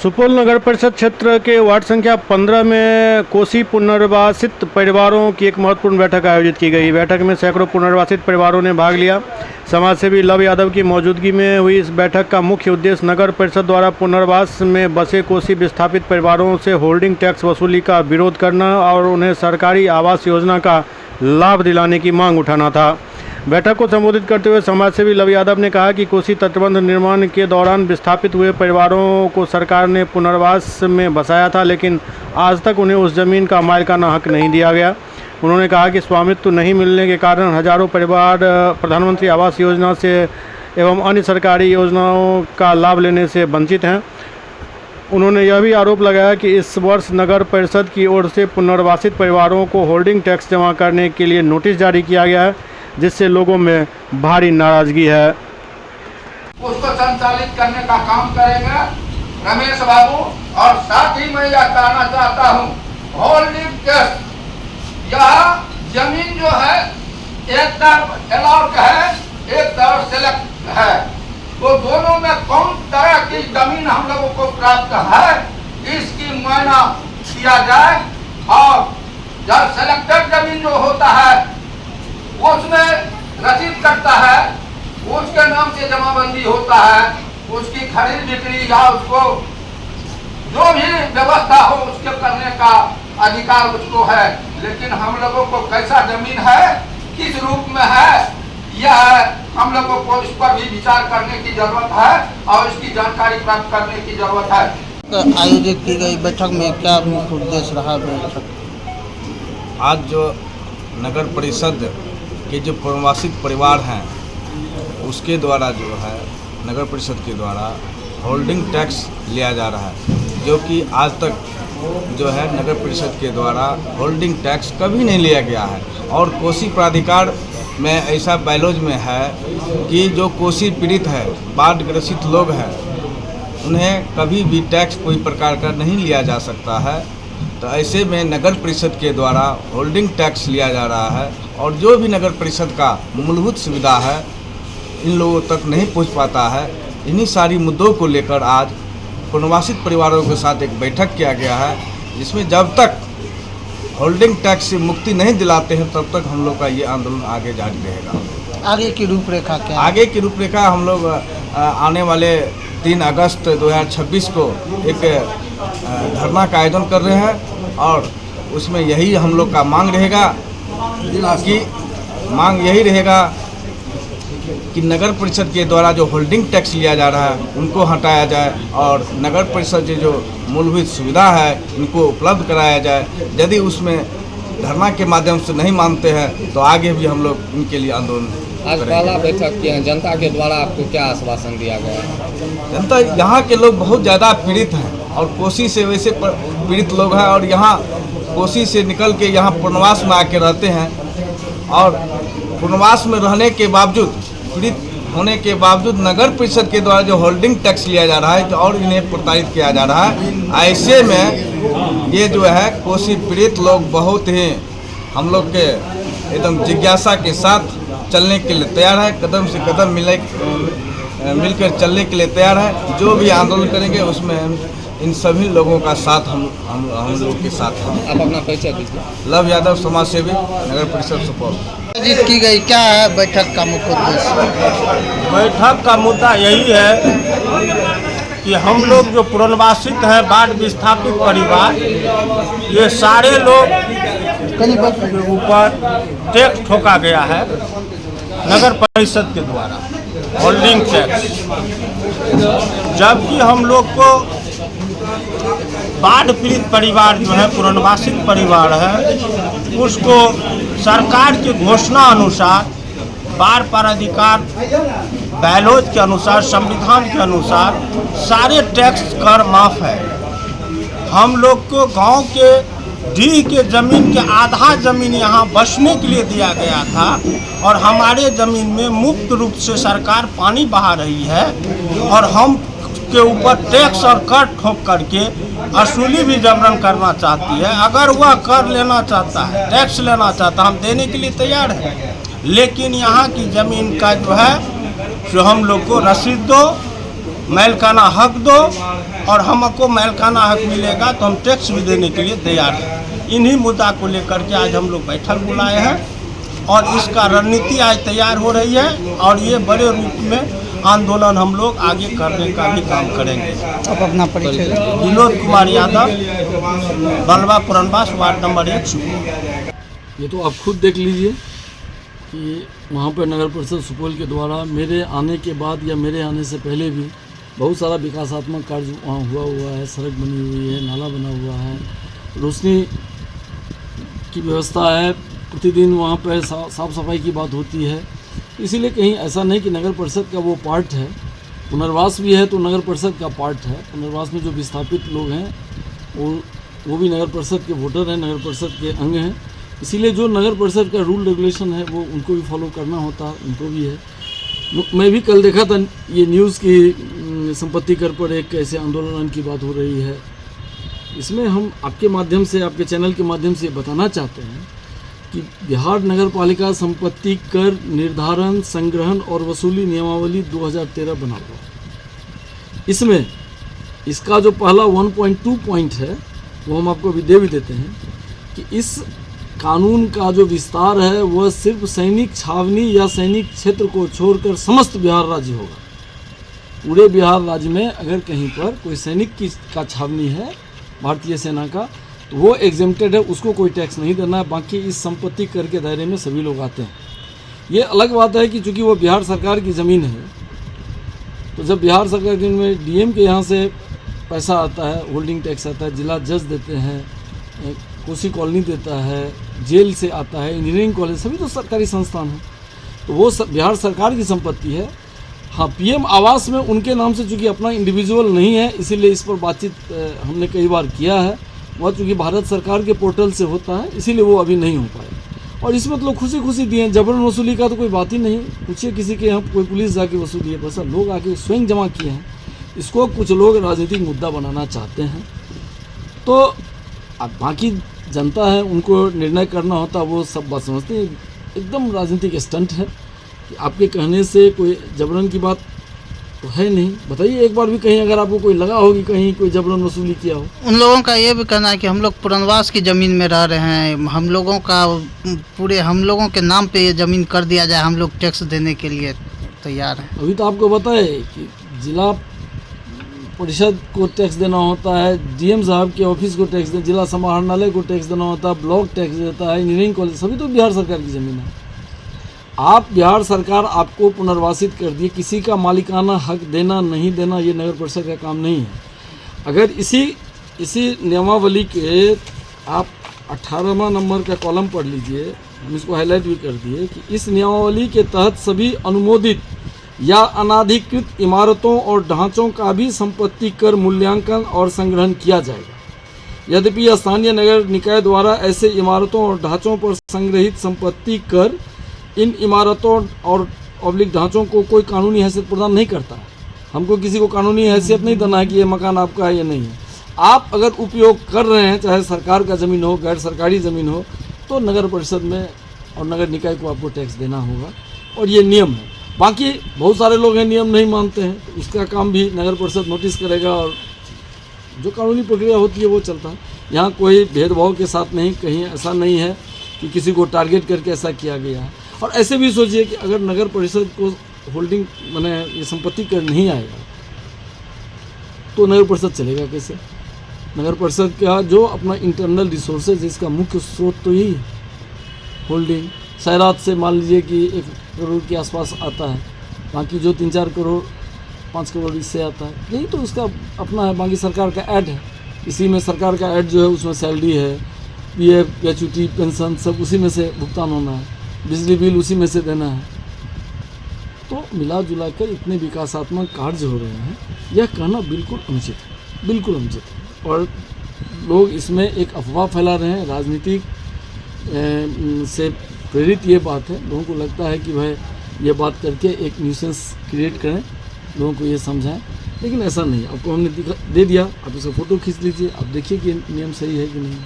सुपौल नगर परिषद क्षेत्र के वार्ड संख्या 15 में कोसी पुनर्वासित परिवारों की एक महत्वपूर्ण बैठक आयोजित की गई। बैठक में सैकड़ों पुनर्वासित परिवारों ने भाग लिया। समाजसेवी लव यादव की मौजूदगी में हुई इस बैठक का मुख्य उद्देश्य नगर परिषद द्वारा पुनर्वास में बसे कोसी विस्थापित परिवारों से होल्डिंग टैक्स वसूली का विरोध करना और उन्हें सरकारी आवास योजना का लाभ दिलाने की मांग उठाना था। बैठक को संबोधित करते हुए समाजसेवी लव यादव ने कहा कि कोसी तटबंध निर्माण के दौरान विस्थापित हुए परिवारों को सरकार ने पुनर्वास में बसाया था, लेकिन आज तक उन्हें उस ज़मीन का मालिकाना हक नहीं दिया गया। उन्होंने कहा कि स्वामित्व नहीं मिलने के कारण हजारों परिवार प्रधानमंत्री आवास योजना से एवं अन्य सरकारी योजनाओं का लाभ लेने से वंचित हैं। उन्होंने यह भी आरोप लगाया कि इस वर्ष नगर परिषद की ओर से पुनर्वासित परिवारों को होल्डिंग टैक्स जमा करने के लिए नोटिस जारी किया गया है, जिससे लोगों में भारी नाराजगी है। उसको संचालित करने का काम करेंगे रमेश बाबू। और साथ ही मैं यह कहना चाहता हूँ, होल्डिंग टैक्स यह जमीन जो है एक तरफ अलाउड है, एक तरफ सेलेक्ट है, तो दोनों में कौन तरह की जमीन हम लोगों को प्राप्त है इसकी मायना किया जाए। और जब सेलेक्टेड जमीन जो होता है उसमें रसीद कटता है, उसके नाम से जमाबंदी होता है, उसकी खरीद बिक्री या उसको जो भी व्यवस्था हो उसके करने का अधिकार उसको है। लेकिन हम लोगों को कैसा जमीन है, किस रूप में है, यह हम लोगों को इस पर भी विचार करने की जरूरत है और इसकी जानकारी प्राप्त करने की जरूरत है। आयोजित की गई बैठक में क्या मुख्य उद्देश्य रहा बैठक? आज जो नगर परिषद के जो पुनर्वासित परिवार हैं उसके द्वारा जो है नगर परिषद के द्वारा होल्डिंग टैक्स लिया जा रहा है, जो कि आज तक जो है नगर परिषद के द्वारा होल्डिंग टैक्स कभी नहीं लिया गया है। और कोसी प्राधिकार में ऐसा बैलोज में है कि जो कोसी पीड़ित है, बाढ़ ग्रसित लोग हैं, उन्हें कभी भी टैक्स कोई प्रकार का नहीं लिया जा सकता है। तो ऐसे में नगर परिषद के द्वारा होल्डिंग टैक्स लिया जा रहा है और जो भी नगर परिषद का मूलभूत सुविधा है इन लोगों तक नहीं पहुंच पाता है। इन्हीं सारी मुद्दों को लेकर आज पुनर्वासित परिवारों के साथ एक बैठक किया गया है, जिसमें जब तक होल्डिंग टैक्स से मुक्ति नहीं दिलाते हैं तब तक हम लोग का ये आंदोलन आगे जारी रहेगा। आगे की रूपरेखा क्या है? आगे की रूपरेखा हम लोग आने वाले 3 अगस्त 2026 को एक धरना का आयोजन कर रहे हैं और उसमें यही हम लोग का मांग रहेगा कि नगर परिषद के द्वारा जो होल्डिंग टैक्स लिया जा रहा है उनको हटाया जाए और नगर परिषद से जो मूलभूत सुविधा है उनको उपलब्ध कराया जाए। यदि उसमें धरना के माध्यम से नहीं मानते हैं तो आगे भी हम लोग इनके लिए आंदोलन आज पहला बैठक किया, जनता के द्वारा आपको क्या आश्वासन दिया गया है? जनता यहाँ के लोग बहुत ज़्यादा पीड़ित हैं और कोसी से वैसे पीड़ित लोग हैं और यहाँ कोसी से निकल के यहाँ पुनर्वास में आके रहते हैं और पुनर्वास में रहने के बावजूद, पीड़ित होने के बावजूद नगर परिषद के द्वारा जो होल्डिंग टैक्स लिया जा रहा है तो और इन्हें प्रताड़ित किया जा रहा है। ऐसे में ये जो है कोसी पीड़ित लोग बहुत ही हम लोग के एकदम जिज्ञासा के साथ चलने के लिए तैयार है, कदम से कदम मिलकर चलने के लिए तैयार है। जो भी आंदोलन करेंगे उसमें इन सभी लोगों का साथ हम लोग के साथ हैं। आप अपना परिचय दीजिए। लव यादव, समाज सेवी, नगर परिषद सुपौल। आयोजित की गई, क्या है बैठक का मुख्य उद्देश्य? बैठक का मुद्दा यही है कि हम लोग जो पुनर्वासित हैं, बाढ़ विस्थापित परिवार, ये सारे लोग के ऊपर टैक्स ठोका गया है नगर परिषद के द्वारा, होल्डिंग टैक्स। जबकि हम लोग को बाढ़ पीड़ित परिवार जो है, पुनर्वासित परिवार है, उसको सरकार की घोषणा अनुसार बाढ़ पर अधिकार बैलोज के अनुसार, संविधान के अनुसार सारे टैक्स कर माफ है। हम लोग को गांव के डी के ज़मीन के आधा ज़मीन यहाँ बसने के लिए दिया गया था और हमारे ज़मीन में मुक्त रूप से सरकार पानी बहा रही है और हम के ऊपर टैक्स और कर ठोक करके वसूली भी जबरन करना चाहती है। अगर वह कर लेना चाहता है, टैक्स लेना चाहता है, हम देने के लिए तैयार हैं, लेकिन यहाँ की ज़मीन का जो है जो हम लोग को रसीद दो, मालिकाना हक दो और हमको मालिकाना हक मिलेगा तो हम टैक्स भी देने के लिए तैयार हैं। इन्हीं मुद्दा को लेकर के आज हम लोग बैठक बुलाए हैं और इसका रणनीति आज तैयार हो रही है और ये बड़े रूप में आंदोलन हम लोग आगे करने का भी काम करेंगे। अब अपना परिचय। विनोद कुमार यादव, बलवा पुरनवास, वार्ड नंबर 1 सुपौल। ये तो आप खुद देख लीजिए कि वहाँ पर नगर परिषद सुपौल के द्वारा मेरे आने के बाद या मेरे आने से पहले भी बहुत सारा विकासात्मक कार्य वहाँ हुआ है। सड़क बनी हुई है, नाला बना हुआ है, रोशनी की व्यवस्था है, प्रतिदिन वहाँ पर साफ़ सफाई की बात होती है। इसीलिए कहीं ऐसा नहीं कि नगर परिषद का वो पार्ट है, पुनर्वास भी है तो नगर परिषद का पार्ट है। पुनर्वास में जो विस्थापित लोग हैं वो भी नगर परिषद के वोटर हैं, नगर परिषद के अंग हैं। इसीलिए जो नगर परिषद का रूल रेगुलेशन है वो उनको भी फॉलो करना होता है, उनको भी है। मैं भी कल देखा था ये न्यूज़ की संपत्ति कर पर एक ऐसे आंदोलन की बात हो रही है। इसमें हम आपके माध्यम से, आपके चैनल के माध्यम से बताना चाहते हैं कि बिहार नगर पालिका संपत्ति कर निर्धारण, संग्रहण और वसूली नियमावली 2013 बना हुआ है। इसमें इसका जो पहला 1.2 पॉइंट है वो हम आपको अभी दे भी देते हैं कि इस कानून का जो विस्तार है वह सिर्फ सैनिक छावनी या सैनिक क्षेत्र को छोड़कर समस्त बिहार राज्य होगा। पूरे बिहार राज्य में अगर कहीं पर कोई सैनिक का छावनी है भारतीय सेना का तो वो एग्जेम्प्टेड है, उसको कोई टैक्स नहीं देना है। बाकी इस संपत्ति कर के दायरे में सभी लोग आते हैं। ये अलग बात है कि चूँकि वो बिहार सरकार की ज़मीन है तो जब बिहार सरकार की में डीएम के यहाँ से पैसा आता है, होल्डिंग टैक्स आता है, जिला जज देते हैं, कोसी कॉलोनी देता है, जेल से आता है, इंजीनियरिंग कॉलेज, सभी तो सरकारी संस्थान हैं, तो वो बिहार सरकार की संपत्ति है। हाँ, पीएम आवास में उनके नाम से चूँकि अपना इंडिविजुअल नहीं है, इसीलिए इस पर बातचीत हमने कई बार किया है। वह चूँकि भारत सरकार के पोर्टल से होता है इसीलिए वो अभी नहीं हो पाया। और इसमें तो लोग खुशी खुशी दिए हैं, जबरन वसूली का तो कोई बात ही नहीं। पूछिए किसी के यहाँ कोई पुलिस जाके वसूली है, बस लोग आके स्वयं जमा किए हैं। इसको कुछ लोग राजनीतिक मुद्दा बनाना चाहते हैं। तो अब बाकी जनता है, उनको निर्णय करना होता, वो सब बात समझते हैं। एकदम राजनीतिक स्टंट है कि आपके कहने से कोई जबरन की बात तो है नहीं। बताइए एक बार भी कहीं अगर आपको कोई लगा हो कि कहीं कोई जबरन वसूली किया हो। उन लोगों का ये भी कहना है कि हम लोग पुनर्वास की ज़मीन में रह रहे हैं, हम लोगों का पूरे हम लोगों के नाम पे ये ज़मीन कर दिया जाए, हम लोग टैक्स देने के लिए तैयार हैं। अभी तो आपको बताए कि जिला परिषद को टैक्स देना होता है, डीएम साहब के ऑफिस को टैक्स देना, जिला समाहरणालय को टैक्स देना होता है, ब्लॉक टैक्स देता है, इंजीनियरिंग कॉलेज, सभी तो बिहार सरकार की ज़मीन है। आप बिहार सरकार आपको पुनर्वासित कर दिए, किसी का मालिकाना हक देना नहीं देना ये नगर परिषद का काम नहीं है। अगर इसी नियमावली के आप 18वां नंबर का कॉलम पढ़ लीजिए, हम इसको हाईलाइट भी कर दिए कि इस नियमावली के तहत सभी अनुमोदित या अनाधिकृत इमारतों और ढांचों का भी संपत्ति कर मूल्यांकन और संग्रहण किया जाएगा। यद्यपि स्थानीय नगर निकाय द्वारा ऐसे इमारतों और ढांचों पर संग्रहित संपत्ति कर इन इमारतों और ढांचों को कोई कानूनी हैसियत प्रदान नहीं करता है। हमको किसी को कानूनी हैसियत नहीं देना है कि ये मकान आपका है या नहीं है। आप अगर उपयोग कर रहे हैं, चाहे सरकार का ज़मीन हो, गैर सरकारी ज़मीन हो, तो नगर परिषद में और नगर निकाय को आपको टैक्स देना होगा और ये नियम है। बाकी बहुत सारे लोग हैं नियम नहीं मानते हैं, तो उसका काम भी नगर परिषद नोटिस करेगा और जो कानूनी प्रक्रिया होती है वो चलता है। यहाँ कोई भेदभाव के साथ नहीं, कहीं ऐसा नहीं है कि किसी को टारगेट करके ऐसा किया गया है। और ऐसे भी सोचिए कि अगर नगर परिषद को होल्डिंग माने ये संपत्ति कर नहीं आएगा तो नगर परिषद चलेगा कैसे? नगर परिषद का जो अपना इंटरनल रिसोर्सेज, इसका मुख्य स्रोत तो यही है होल्डिंग। शहरात से मान लीजिए कि 1 करोड़ के आसपास आता है, बाकी जो 3-4 करोड़ 5 करोड़ इससे आता है, यही तो उसका अपना है। बाकी सरकार का ऐड है, इसी में सरकार का ऐड जो है उसमें सैलरी है, पीएफ, ग्रेच्युटी, पेंशन सब उसी में से भुगतान होना है, बिजली बिल उसी में से देना है। तो मिला जुला कर इतने विकासात्मक कार्य हो रहे हैं, यह कहना बिल्कुल अनुचित है, बिल्कुल अनुचित है। और लोग इसमें एक अफवाह फैला रहे हैं, राजनीतिक से प्रेरित ये बात है। लोगों को लगता है कि भाई ये बात करके एक न्यूसेंस क्रिएट करें, लोगों को ये समझाएं, लेकिन ऐसा नहीं। आपको हमने दे दिया, आप इसका फ़ोटो खींच लीजिए, आप देखिए कि नियम सही है कि नहीं।